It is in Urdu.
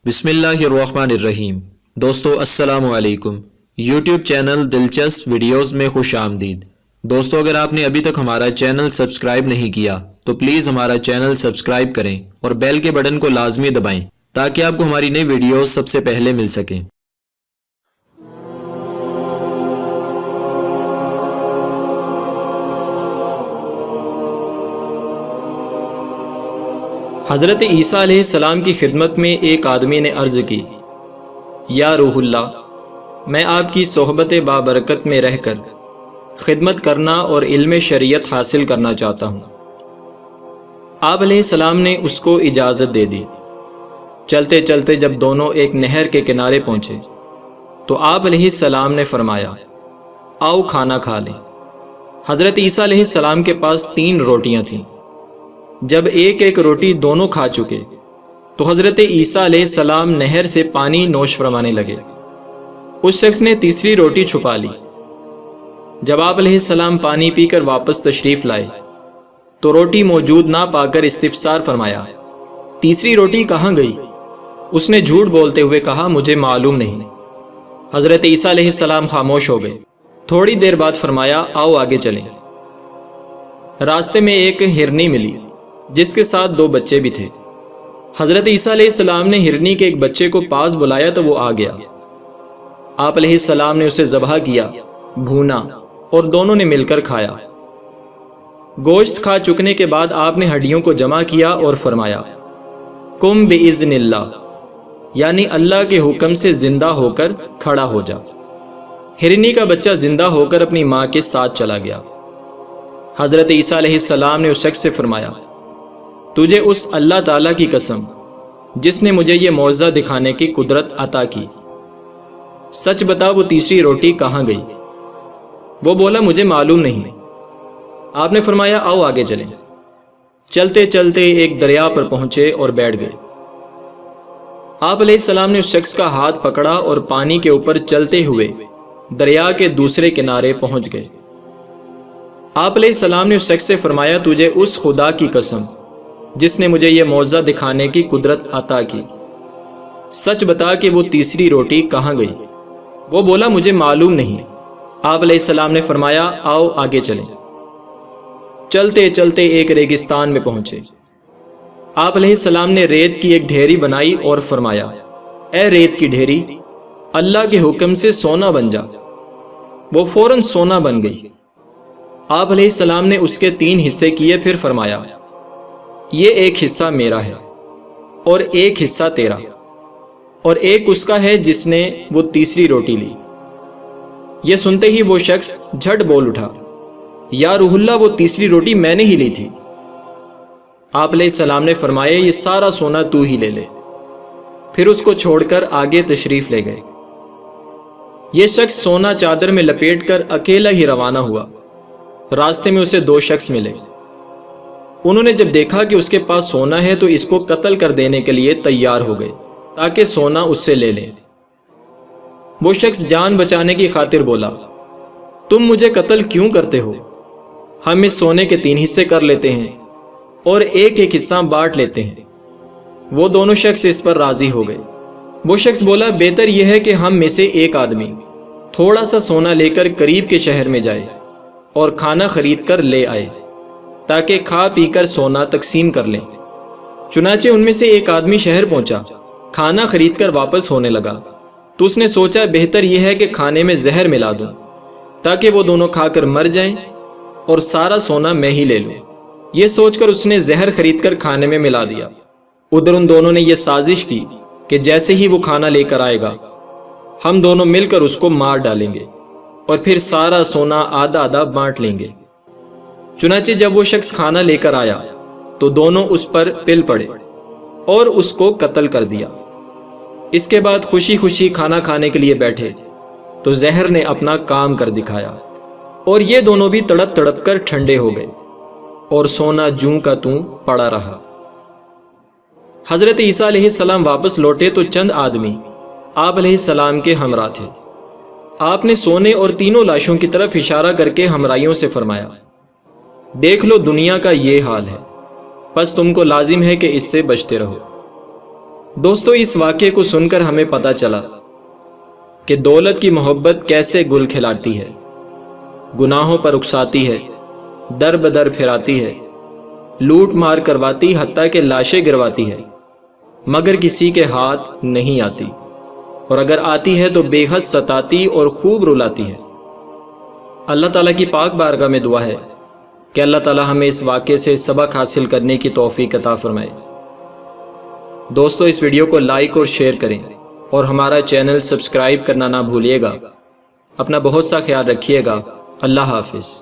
بسم اللہ الرحمن الرحیم۔ دوستو السلام علیکم۔ یوٹیوب چینل دلچسپ ویڈیوز میں خوش آمدید۔ دوستو اگر آپ نے ابھی تک ہمارا چینل سبسکرائب نہیں کیا تو پلیز ہمارا چینل سبسکرائب کریں اور بیل کے بٹن کو لازمی دبائیں تاکہ آپ کو ہماری نئی ویڈیوز سب سے پہلے مل سکیں۔ حضرت عیسیٰ علیہ السلام کی خدمت میں ایک آدمی نے عرض کی، یا روح اللہ، میں آپ کی صحبت بابرکت میں رہ کر خدمت کرنا اور علم شریعت حاصل کرنا چاہتا ہوں۔ آپ علیہ السلام نے اس کو اجازت دے دی۔ چلتے چلتے جب دونوں ایک نہر کے کنارے پہنچے تو آپ علیہ السلام نے فرمایا، آؤ کھانا کھا لیں۔ حضرت عیسیٰ علیہ السلام کے پاس 3 روٹیاں تھیں۔ جب ایک ایک روٹی دونوں کھا چکے تو حضرت عیسیٰ علیہ السلام نہر سے پانی نوش فرمانے لگے۔ اس شخص نے تیسری روٹی چھپا لی۔ جب آپ علیہ السلام پانی پی کر واپس تشریف لائے تو روٹی موجود نہ پا کر استفسار فرمایا، تیسری روٹی کہاں گئی؟ اس نے جھوٹ بولتے ہوئے کہا، مجھے معلوم نہیں۔ حضرت عیسیٰ علیہ السلام خاموش ہو گئے۔ تھوڑی دیر بعد فرمایا، آؤ آگے چلیں۔ راستے میں ایک ہرنی ملی جس کے ساتھ 2 بچے بھی تھے۔ حضرت عیسیٰ علیہ السلام نے ہرنی کے ایک بچے کو پاس بلایا تو وہ آ گیا۔ آپ علیہ السلام نے اسے ذبح کیا، بھونا اور دونوں نے مل کر کھایا۔ گوشت کھا چکنے کے بعد آپ نے ہڈیوں کو جمع کیا اور فرمایا، قم بإذن اللہ، یعنی اللہ کے حکم سے زندہ ہو کر کھڑا ہو جا۔ ہرنی کا بچہ زندہ ہو کر اپنی ماں کے ساتھ چلا گیا۔ حضرت عیسیٰ علیہ السلام نے اس شخص سے فرمایا، تجھے اس اللہ تعالیٰ کی قسم جس نے مجھے یہ معجزہ دکھانے کی قدرت عطا کی، سچ بتا وہ تیسری روٹی کہاں گئی؟ وہ بولا، مجھے معلوم نہیں۔ آپ نے فرمایا، آؤ آگے چلیں۔ چلتے چلتے ایک دریا پر پہنچے اور بیٹھ گئے۔ آپ علیہ السلام نے اس شخص کا ہاتھ پکڑا اور پانی کے اوپر چلتے ہوئے دریا کے دوسرے کنارے پہنچ گئے۔ آپ علیہ السلام نے اس شخص سے فرمایا، تجھے اس خدا کی قسم جس نے مجھے یہ معجزہ دکھانے کی قدرت عطا کی، سچ بتا کہ وہ تیسری روٹی کہاں گئی؟ وہ بولا، مجھے معلوم نہیں۔ آپ علیہ السلام نے فرمایا، آؤ آگے چلیں۔ چلتے چلتے ایک ریگستان میں پہنچے۔ آپ علیہ السلام نے ریت کی ایک ڈھیری بنائی اور فرمایا، اے ریت کی ڈھیری، اللہ کے حکم سے سونا بن جا۔ وہ فوراً سونا بن گئی۔ آپ علیہ السلام نے اس کے 3 حصے کیے، پھر فرمایا، یہ ایک حصہ میرا ہے اور ایک حصہ تیرا، اور ایک اس کا ہے جس نے وہ تیسری روٹی لی۔ یہ سنتے ہی وہ شخص جھٹ بول اٹھا، یا روح اللہ، وہ تیسری روٹی میں نے ہی لی تھی۔ آپ علیہ السلام نے فرمایا، یہ سارا سونا تو ہی لے لے۔ پھر اس کو چھوڑ کر آگے تشریف لے گئے۔ یہ شخص سونا چادر میں لپیٹ کر اکیلا ہی روانہ ہوا۔ راستے میں اسے 2 شخص ملے۔ انہوں نے جب دیکھا کہ اس کے پاس سونا ہے تو اس کو قتل کر دینے کے لیے تیار ہو گئے تاکہ سونا اس سے لے لیں۔ وہ شخص جان بچانے کی خاطر بولا، تم مجھے قتل کیوں کرتے ہو؟ ہم اس سونے کے 3 حصے کر لیتے ہیں اور ایک ایک حصہ بانٹ لیتے ہیں۔ وہ دونوں شخص اس پر راضی ہو گئے۔ وہ شخص بولا، بہتر یہ ہے کہ ہم میں سے ایک آدمی تھوڑا سا سونا لے کر قریب کے شہر میں جائے اور کھانا خرید کر لے آئے تاکہ کھا پی کر سونا تقسیم کر لیں۔ چنانچہ ان میں سے ایک آدمی شہر پہنچا، کھانا خرید کر واپس ہونے لگا تو اس نے سوچا، بہتر یہ ہے کہ کھانے میں زہر ملا دوں تاکہ وہ دونوں کھا کر مر جائیں اور سارا سونا میں ہی لے لوں۔ یہ سوچ کر اس نے زہر خرید کر کھانے میں ملا دیا۔ ادھر ان دونوں نے یہ سازش کی کہ جیسے ہی وہ کھانا لے کر آئے گا ہم دونوں مل کر اس کو مار ڈالیں گے اور پھر سارا سونا آدھا آدھا بانٹ لیں گے۔ چنانچہ جب وہ شخص کھانا لے کر آیا تو دونوں اس پر پل پڑے اور اس کو قتل کر دیا۔ اس کے بعد خوشی خوشی کھانا کھانے کے لیے بیٹھے تو زہر نے اپنا کام کر دکھایا اور یہ دونوں بھی تڑپ تڑپ کر ٹھنڈے ہو گئے اور سونا جوں کا توں پڑا رہا۔ حضرت عیسیٰ علیہ السلام واپس لوٹے تو چند آدمی آپ علیہ السلام کے ہمراہ تھے۔ آپ نے سونے اور 3 لاشوں کی طرف اشارہ کر کے ہمراہیوں سے فرمایا، دیکھ لو دنیا کا یہ حال ہے، پس تم کو لازم ہے کہ اس سے بچتے رہو۔ دوستو اس واقعے کو سن کر ہمیں پتہ چلا کہ دولت کی محبت کیسے گل کھلاتی ہے، گناہوں پر اکساتی ہے، در بدر پھراتی ہے، لوٹ مار کرواتی، حتیٰ کہ لاشیں گرواتی ہے، مگر کسی کے ہاتھ نہیں آتی، اور اگر آتی ہے تو بے حد ستاتی اور خوب رلاتی ہے۔ اللہ تعالیٰ کی پاک بارگاہ میں دعا ہے کہ اللہ تعالیٰ ہمیں اس واقعے سے سبق حاصل کرنے کی توفیق عطا فرمائے۔ دوستو اس ویڈیو کو لائک اور شیئر کریں اور ہمارا چینل سبسکرائب کرنا نہ بھولیے گا۔ اپنا بہت سا خیال رکھیے گا۔ اللہ حافظ۔